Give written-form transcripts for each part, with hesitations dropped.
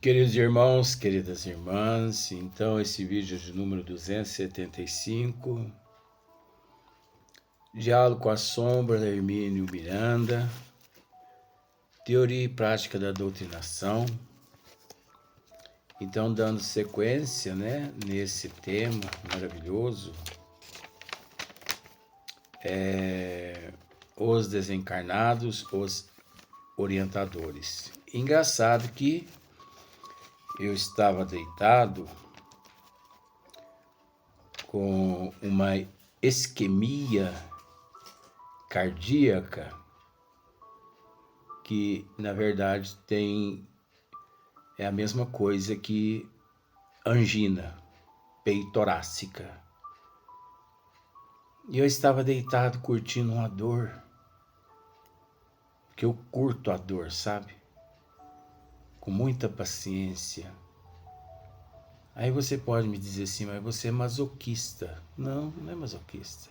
Queridos irmãos, queridas irmãs, então esse vídeo é de número 275, Diálogo com a Sombra, da Hermínio Miranda, Teoria e Prática da Doutrinação. Então, dando sequência, nesse tema maravilhoso, os desencarnados, os orientadores. Engraçado que eu estava deitado com uma isquemia cardíaca que, na verdade, é a mesma coisa que angina peitorácica. E eu estava deitado curtindo uma dor, porque eu curto a dor, sabe? Com muita paciência. Aí você pode me dizer assim, mas você é masoquista. Não, não é masoquista.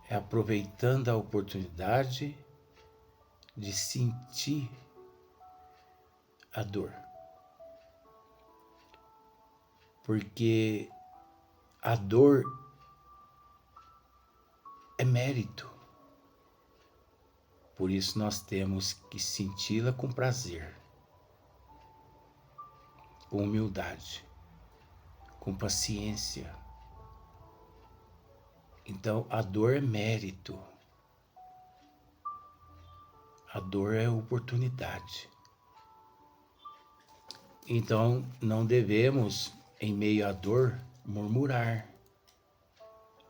É aproveitando a oportunidade de sentir a dor. Porque a dor é mérito. Por isso nós temos que senti-la com prazer, com humildade, com paciência. Então a dor é mérito. A dor é oportunidade. Então não devemos, em meio à dor, murmurar.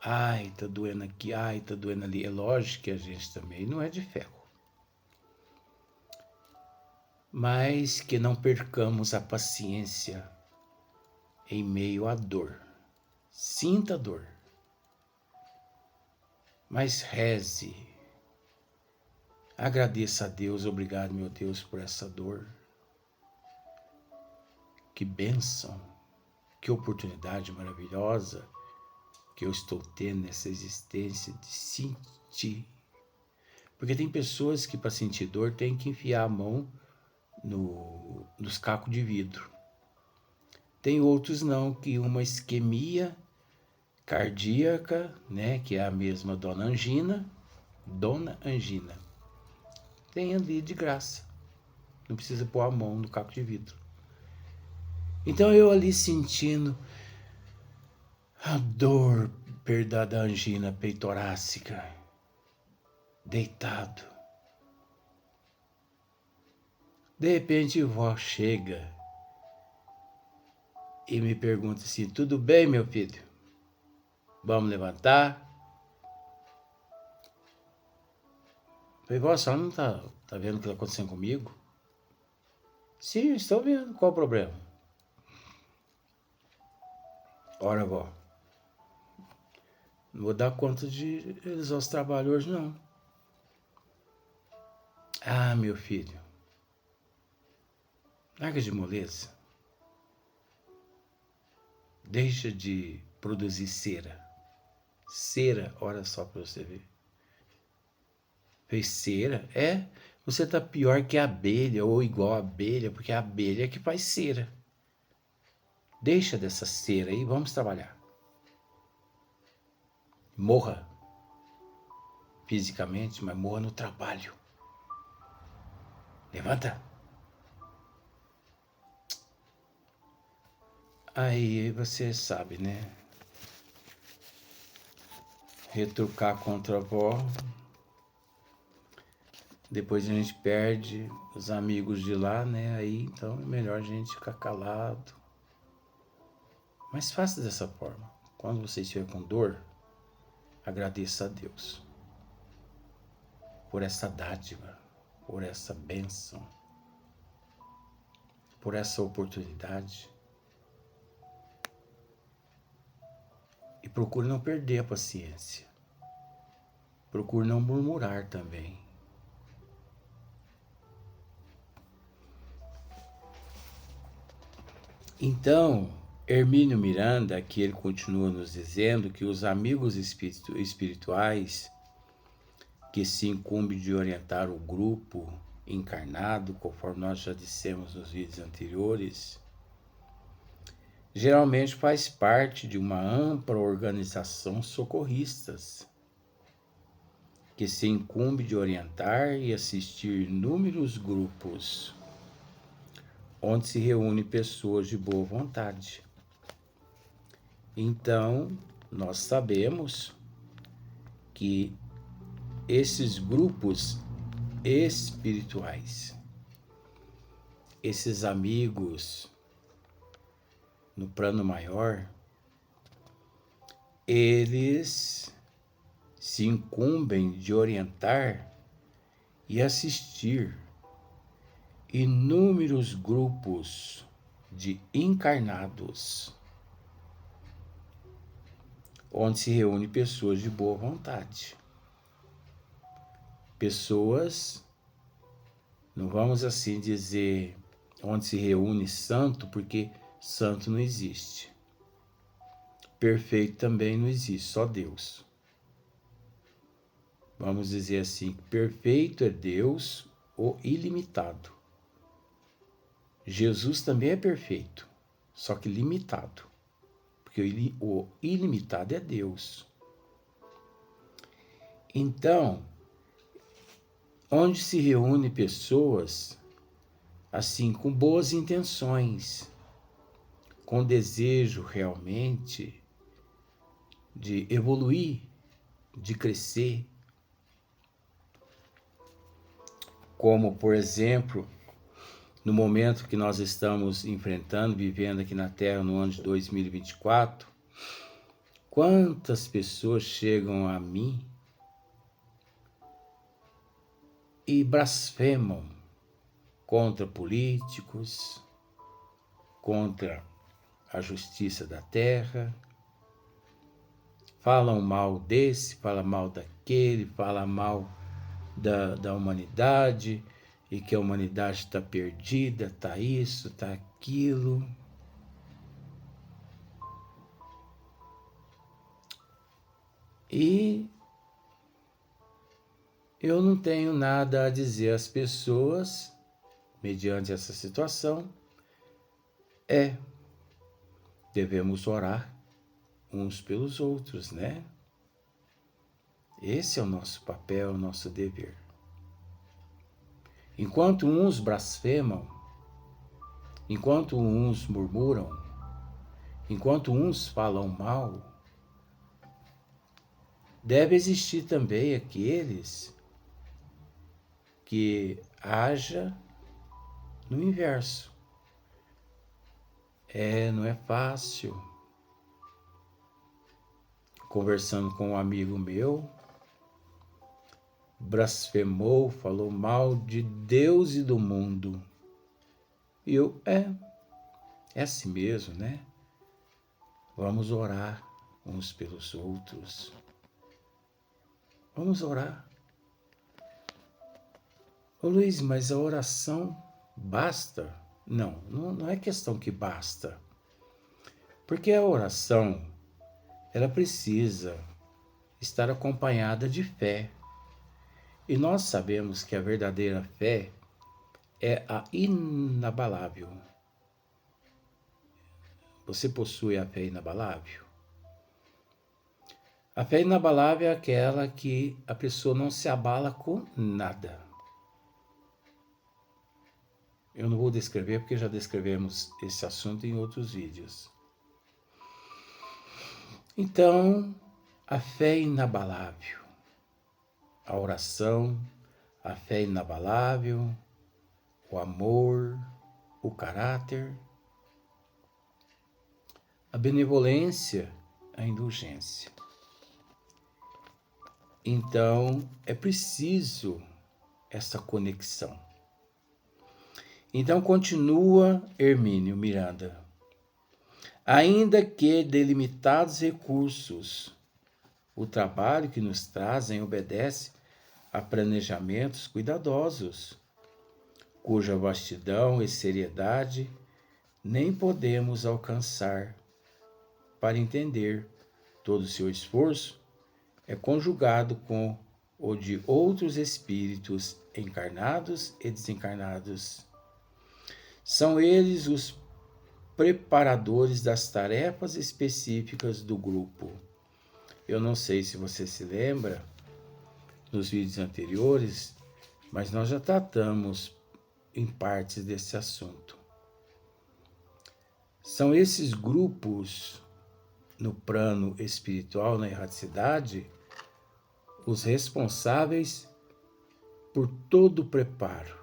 Ai, tá doendo aqui, ai, tá doendo ali. É lógico que a gente também não é de ferro. Mas que não percamos a paciência em meio à dor. Sinta a dor. Mas reze. Agradeça a Deus, obrigado, meu Deus, por essa dor. Que bênção, que oportunidade maravilhosa que eu estou tendo nessa existência de sentir. Porque tem pessoas que para sentir dor tem que enfiar a mão nos cacos de vidro. Tem outros não, que uma isquemia cardíaca, que é a mesma Dona Angina, tem ali de graça. Não precisa pôr a mão no caco de vidro. Então eu ali sentindo a dor, perda da angina peitorácica, deitado. De repente, vó chega e me pergunta assim, tudo bem, meu filho? Vamos levantar? Falei, vó, a senhora não tá vendo o que está acontecendo comigo? Sim, estou vendo. Qual o problema? Ora, vó, não vou dar conta de realizar os trabalhos hoje, não. Ah, meu filho, larga de moleza. Deixa de produzir cera. Cera, olha só para você ver. Fez cera? Você tá pior que a abelha ou igual a abelha, porque a abelha é que faz cera. Deixa dessa cera aí, vamos trabalhar. Morra fisicamente, mas morra no trabalho. Levanta. Aí você sabe, retrucar contra a avó. Depois a gente perde os amigos de lá, Aí então é melhor a gente ficar calado. Mas faça dessa forma. Quando você estiver com dor, agradeça a Deus por essa dádiva, por essa bênção, por essa oportunidade. E procure não perder a paciência. Procure não murmurar também. Então, Hermínio Miranda, aqui ele continua nos dizendo que os amigos espirituais que se incumbem de orientar o grupo encarnado, conforme nós já dissemos nos vídeos anteriores, geralmente faz parte de uma ampla organização socorristas, que se incumbe de orientar e assistir inúmeros grupos, onde se reúne pessoas de boa vontade. Então, nós sabemos que esses grupos espirituais, esses amigos no plano maior, eles se incumbem de orientar e assistir inúmeros grupos de encarnados, onde se reúne pessoas de boa vontade. Pessoas, não vamos assim dizer, onde se reúne santo, porque santo não existe. Perfeito também não existe, só Deus. Vamos dizer assim, perfeito é Deus, o ilimitado. Jesus também é perfeito, só que limitado, porque o ilimitado é Deus. Então, onde se reúne pessoas assim com boas intenções, com desejo realmente de evoluir, de crescer, como por exemplo, no momento que nós estamos enfrentando, vivendo aqui na Terra no ano de 2024, quantas pessoas chegam a mim e blasfemam contra políticos, contra a justiça da terra, falam mal desse, falam mal daquele, falam mal da humanidade, e que a humanidade está perdida, está isso, está aquilo. E eu não tenho nada a dizer às pessoas, mediante essa situação, devemos orar uns pelos outros, né? Esse é o nosso papel, o nosso dever. Enquanto uns blasfemam, enquanto uns murmuram, enquanto uns falam mal, deve existir também aqueles que haja no inverso. Não é fácil. Conversando com um amigo meu, blasfemou, falou mal de Deus e do mundo. E eu, é assim mesmo, né? Vamos orar uns pelos outros. Vamos orar. Ô Luiz, mas a oração basta? Não é questão que basta. Porque a oração, ela precisa estar acompanhada de fé. E nós sabemos que a verdadeira fé é a inabalável. Você possui a fé inabalável? A fé inabalável é aquela que a pessoa não se abala com nada. Eu não vou descrever porque já descrevemos esse assunto em outros vídeos. Então, a fé inabalável, a oração, a fé inabalável, o amor, o caráter, a benevolência, a indulgência. Então, é preciso essa conexão. Então, continua Hermínio Miranda. Ainda que de limitados recursos, o trabalho que nos trazem obedece a planejamentos cuidadosos, cuja vastidão e seriedade nem podemos alcançar. Para entender todo o seu esforço, é conjugado com ou de outros espíritos encarnados e desencarnados. São eles os preparadores das tarefas específicas do grupo. Eu não sei se você se lembra nos vídeos anteriores, mas nós já tratamos em partes desse assunto. São esses grupos no plano espiritual, na erraticidade, os responsáveis por todo o preparo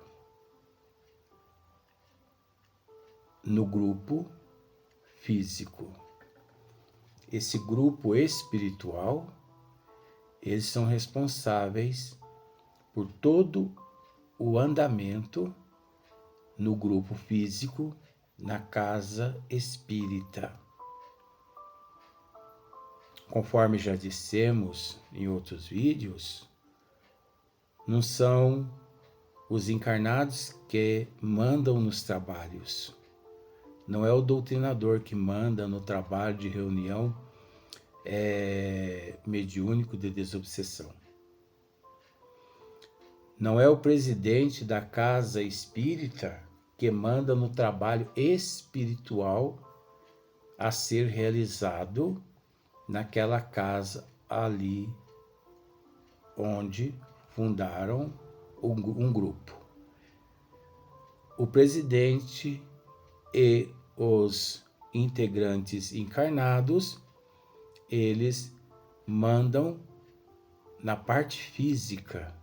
no grupo físico. Esse grupo espiritual, eles são responsáveis por todo o andamento no grupo físico, na casa espírita. Conforme já dissemos em outros vídeos, não são os encarnados que mandam nos trabalhos. Não é o doutrinador que manda no trabalho de reunião mediúnico de desobsessão. Não é o presidente da casa espírita que manda no trabalho espiritual a ser realizado naquela casa ali onde fundaram um grupo. O presidente e os integrantes encarnados, eles mandam na parte física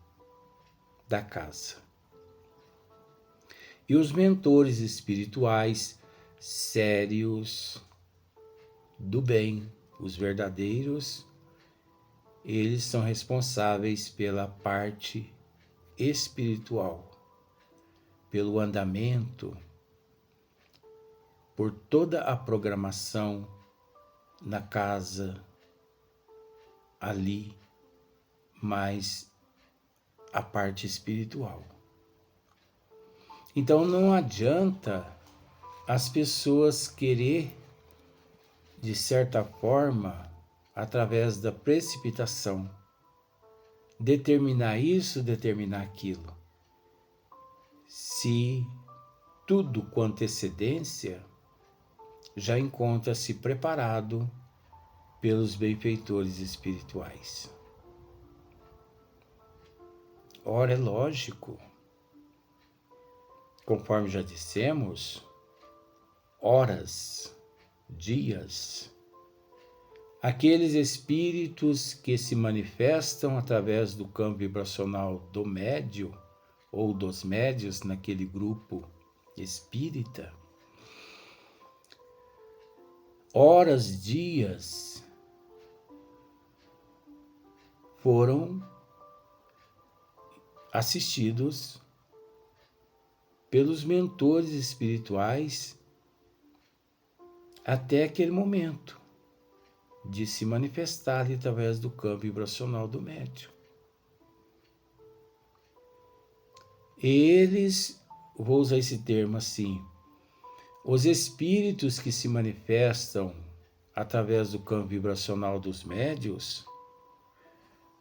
da casa. E os mentores espirituais sérios do bem, os verdadeiros, eles são responsáveis pela parte espiritual, pelo andamento, por toda a programação na casa ali, mais a parte espiritual. Então não adianta as pessoas querer, de certa forma, através da precipitação, determinar isso, determinar aquilo. Se tudo com antecedência já encontra-se preparado pelos benfeitores espirituais. Ora, é lógico, conforme já dissemos, horas, dias, aqueles espíritos que se manifestam através do campo vibracional do médio ou dos médios naquele grupo espírita, horas, dias, foram assistidos pelos mentores espirituais até aquele momento de se manifestar através do campo vibracional do médium. Eles, vou usar esse termo assim, os espíritos que se manifestam através do campo vibracional dos médios,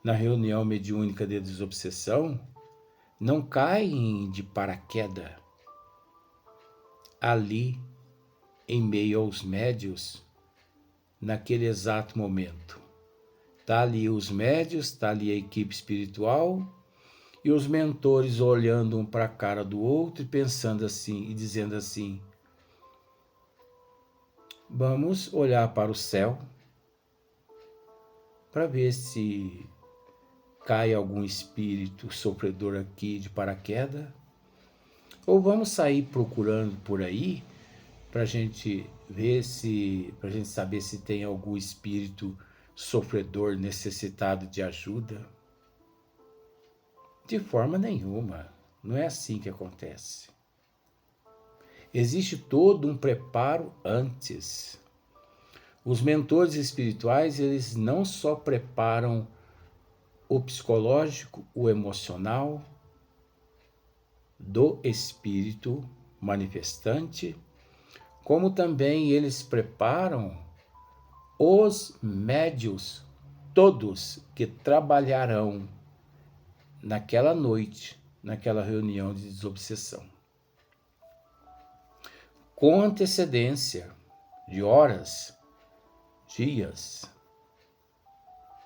na reunião mediúnica de desobsessão, não caem de paraquedas ali, em meio aos médios, naquele exato momento. Está ali os médios, está ali a equipe espiritual e os mentores olhando um para a cara do outro e pensando assim e dizendo assim: vamos olhar para o céu para ver se cai algum espírito sofredor aqui de paraquedas, ou vamos sair procurando por aí para a gente ver para a gente saber se tem algum espírito sofredor necessitado de ajuda. De forma nenhuma, não é assim que acontece. Existe todo um preparo antes. Os mentores espirituais, eles não só preparam o psicológico, o emocional do espírito manifestante, como também eles preparam os médios todos que trabalharão naquela noite, naquela reunião de desobsessão. Com antecedência de horas, dias,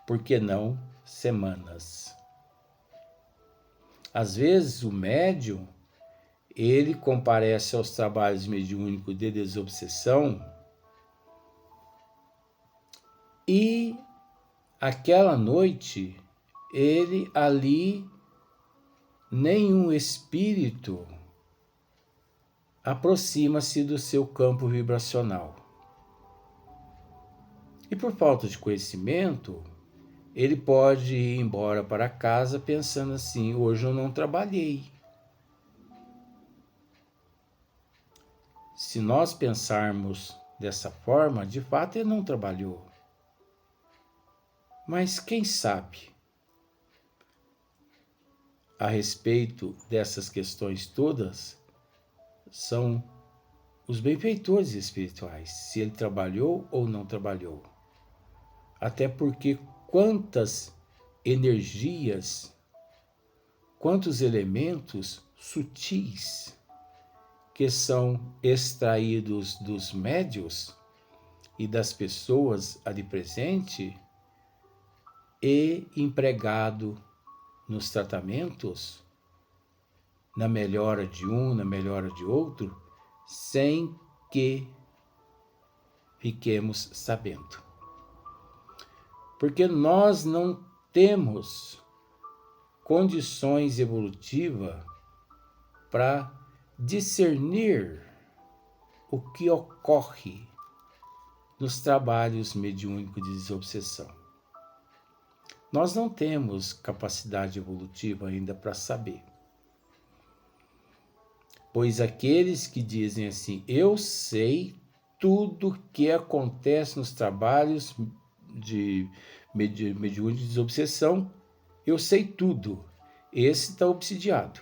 por que não semanas? Às vezes o médium, ele comparece aos trabalhos mediúnicos de desobsessão e aquela noite, ele ali, nenhum espírito aproxima-se do seu campo vibracional. E por falta de conhecimento, ele pode ir embora para casa pensando assim: hoje eu não trabalhei. Se nós pensarmos dessa forma, de fato ele não trabalhou. Mas quem sabe a respeito dessas questões todas são os benfeitores espirituais, se ele trabalhou ou não trabalhou. Até porque quantas energias, quantos elementos sutis que são extraídos dos médios e das pessoas ali presente e empregado nos tratamentos, na melhora de um, na melhora de outro, sem que fiquemos sabendo. Porque nós não temos condições evolutivas para discernir o que ocorre nos trabalhos mediúnicos de desobsessão. Nós não temos capacidade evolutiva ainda para saber. Pois aqueles que dizem assim: eu sei tudo o que acontece nos trabalhos de mediúnicos de desobsessão, eu sei tudo. Esse está obsidiado.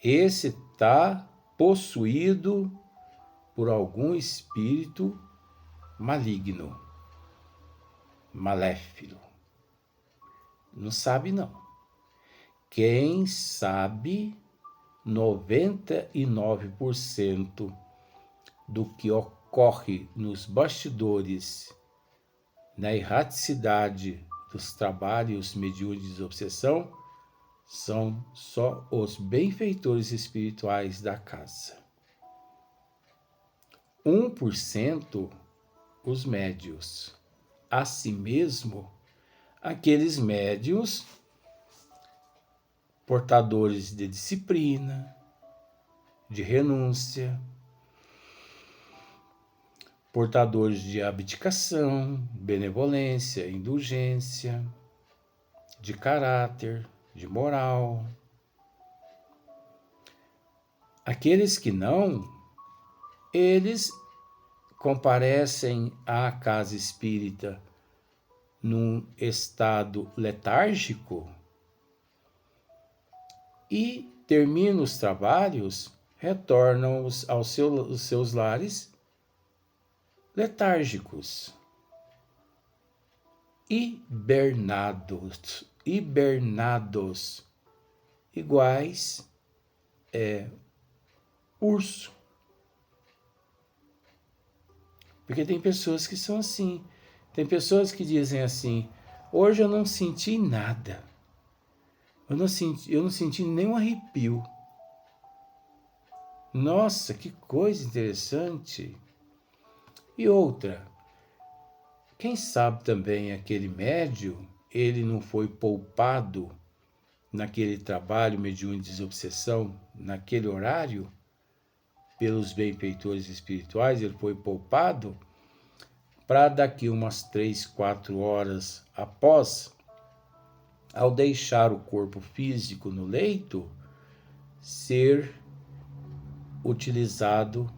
Esse está possuído por algum espírito maligno, maléfilo. Não sabe, não. Quem sabe 99% do que ocorre nos bastidores, na erraticidade dos trabalhos mediúnicos de desobsessão, são só os benfeitores espirituais da casa. 1% os médios. Assim mesmo, aqueles médios portadores de disciplina, de renúncia, portadores de abdicação, benevolência, indulgência, de caráter, de moral. Aqueles que não, eles comparecem à casa espírita num estado letárgico e terminam os trabalhos, retornam aos seus lares letárgicos, hibernados, iguais urso. Porque tem pessoas que são assim. Tem pessoas que dizem assim: hoje eu não senti nada. Eu não senti nenhum arrepio. Nossa, que coisa interessante. E outra, quem sabe também aquele médium, ele não foi poupado naquele trabalho mediúnico de desobsessão, naquele horário, pelos benfeitores espirituais, ele foi poupado para daqui umas 3, 4 horas após, ao deixar o corpo físico no leito, ser utilizado,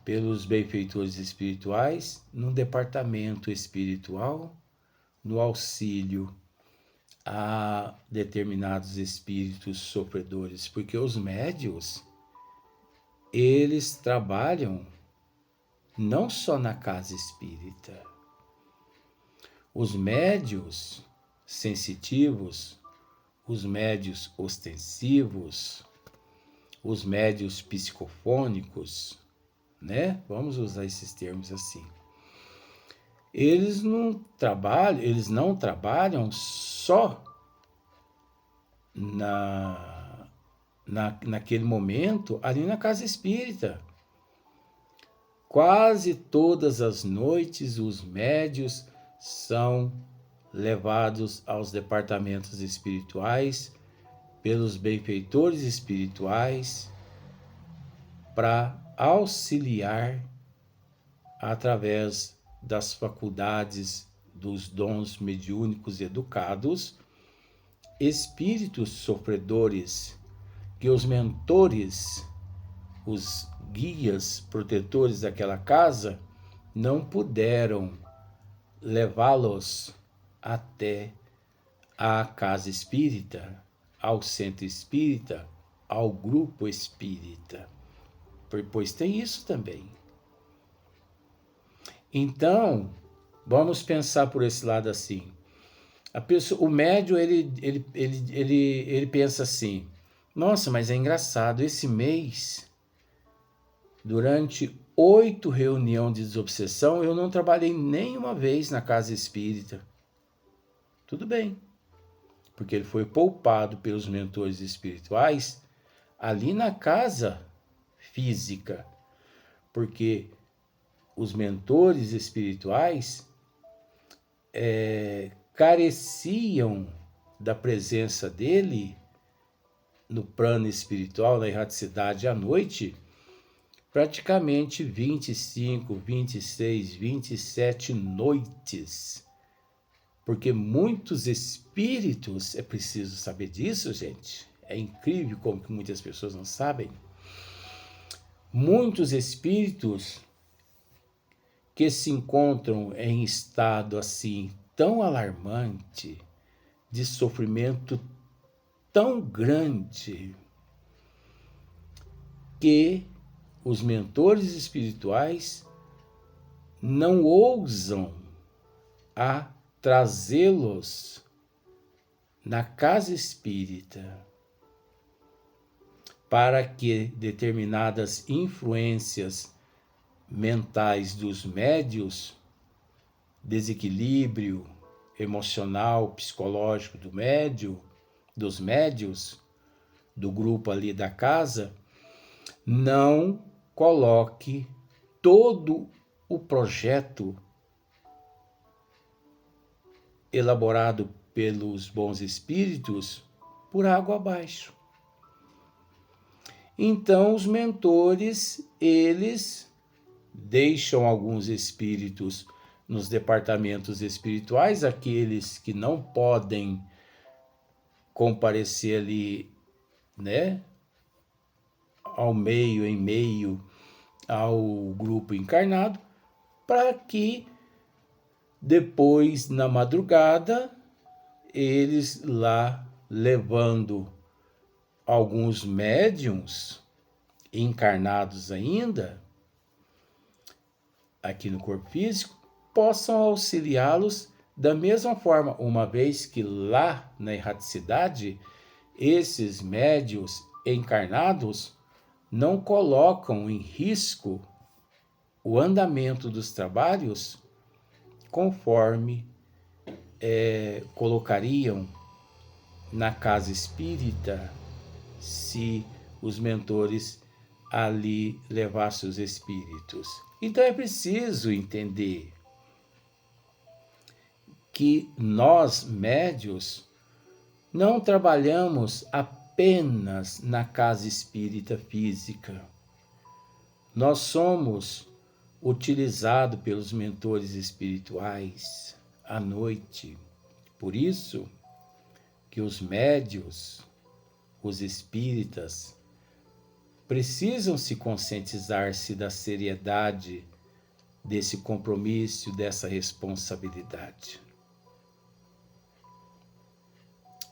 pelos benfeitores espirituais num departamento espiritual, no auxílio a determinados espíritos sofredores, porque os médios, eles trabalham não só na casa espírita. Os médios, sensitivos, os médios ostensivos, os médios psicofônicos, né? Vamos usar esses termos assim. Eles não trabalham só naquele momento ali na casa espírita. Quase todas as noites os médios são levados aos departamentos espirituais pelos benfeitores espirituais para auxiliar através das faculdades dos dons mediúnicos educados, espíritos sofredores que os mentores, os guias protetores daquela casa, não puderam levá-los até a casa espírita, ao centro espírita, ao grupo espírita. Pois tem isso também. Então, vamos pensar por esse lado assim. O médium, ele pensa assim, nossa, mas é engraçado, esse mês, durante 8 reuniões de desobsessão, eu não trabalhei nenhuma vez na casa espírita. Tudo bem, porque ele foi poupado pelos mentores espirituais ali na casa física, porque os mentores espirituais careciam da presença dele no plano espiritual, na erraticidade à noite, praticamente 25, 26, 27 noites. Porque muitos espíritos, é preciso saber disso, gente. É incrível como que muitas pessoas não sabem. Muitos espíritos que se encontram em estado assim tão alarmante, de sofrimento tão grande, que os mentores espirituais não ousam a trazê-los na casa espírita para que determinadas influências mentais dos médios, desequilíbrio emocional, psicológico dos médios, do grupo ali da casa, não coloque todo o projeto elaborado pelos bons espíritos por água abaixo. Então, os mentores, eles deixam alguns espíritos nos departamentos espirituais, aqueles que não podem comparecer ali, né, em meio ao grupo encarnado, para que depois, na madrugada, eles lá levando alguns médiuns encarnados ainda aqui no corpo físico, possam auxiliá-los da mesma forma, uma vez que lá na erraticidade, esses médiuns encarnados não colocam em risco o andamento dos trabalhos conforme colocariam na casa espírita se os mentores ali levassem os espíritos. Então é preciso entender que nós, médios, não trabalhamos apenas na casa espírita física. Nós somos utilizados pelos mentores espirituais à noite. Por isso que os médios, os espíritas, precisam se conscientizar-se da seriedade desse compromisso, dessa responsabilidade.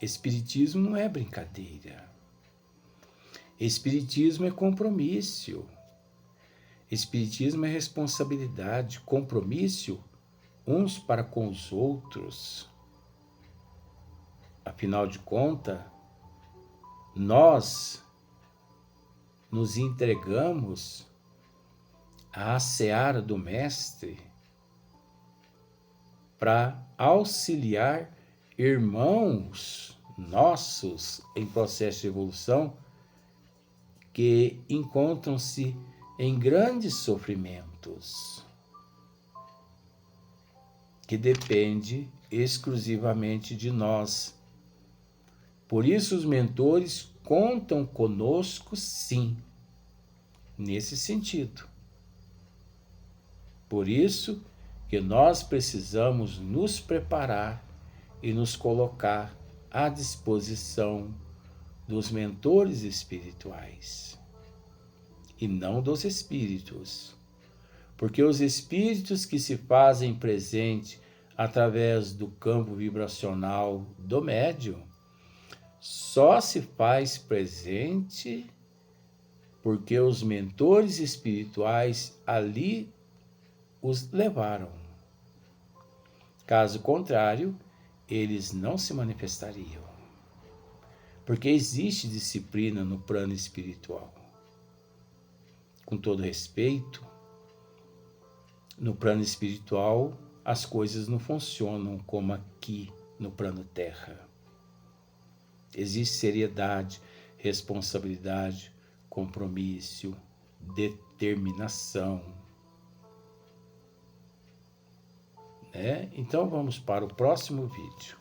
Espiritismo não é brincadeira. Espiritismo é compromisso. Espiritismo é responsabilidade, compromisso uns para com os outros. Afinal de contas, nós nos entregamos à seara do Mestre para auxiliar irmãos nossos em processo de evolução que encontram-se em grandes sofrimentos, que depende exclusivamente de nós. Por isso os mentores contam conosco, sim, nesse sentido. Por isso que nós precisamos nos preparar e nos colocar à disposição dos mentores espirituais e não dos espíritos, porque os espíritos que se fazem presente através do campo vibracional do médium só se faz presente porque os mentores espirituais ali os levaram. Caso contrário, eles não se manifestariam. Porque existe disciplina no plano espiritual. Com todo respeito, no plano espiritual as coisas não funcionam como aqui no plano terra. Existe seriedade, responsabilidade, compromisso, determinação. Então vamos para o próximo vídeo.